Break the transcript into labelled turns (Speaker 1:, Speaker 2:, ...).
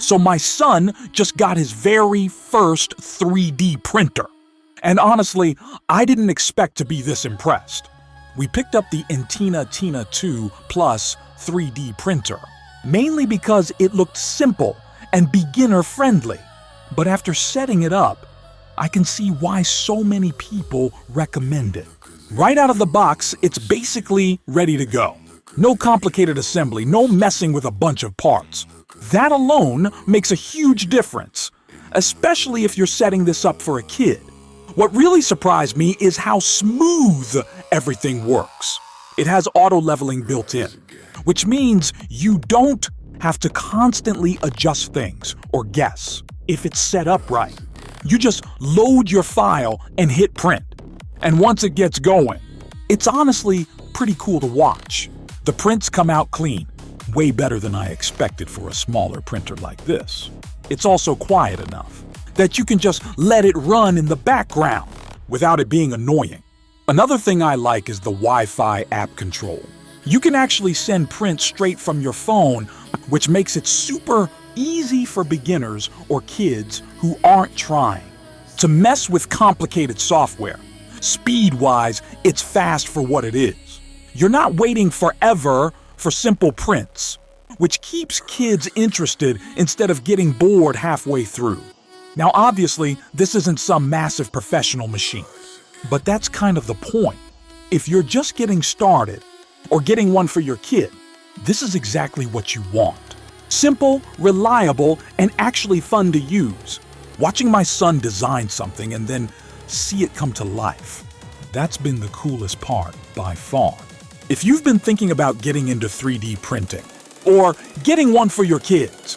Speaker 1: So my son just got his very first 3D printer. And honestly, I didn't expect to be this impressed. We picked up the Entina Tina2 Plus 3D printer, mainly because it looked simple and beginner-friendly. But after setting it up, I can see why so many people recommend it. Right out of the box, it's basically ready to go. No complicated assembly, no messing with a bunch of parts. That alone makes a huge difference, especially if you're setting this up for a kid. What really surprised me is how smooth everything works. It has auto-leveling built in, which means you don't have to constantly adjust things or guess if it's set up right. You just load your file and hit print. And once it gets going, it's honestly pretty cool to watch. The prints come out clean, way better than I expected for a smaller printer like this. It's also quiet enough that you can just let it run in the background without it being annoying. Another thing I like is the Wi-Fi app control. You can actually send prints straight from your phone, which makes it super easy for beginners or kids who aren't trying to mess with complicated software. Speed-wise, it's fast for what it is. You're not waiting forever for simple prints, which keeps kids interested instead of getting bored halfway through. Now, obviously, this isn't some massive professional machine, but that's kind of the point. If you're just getting started or getting one for your kid, this is exactly what you want. Simple, reliable, and actually fun to use. Watching my son design something and then see it come to life, that's been the coolest part by far. If you've been thinking about getting into 3D printing or getting one for your kids,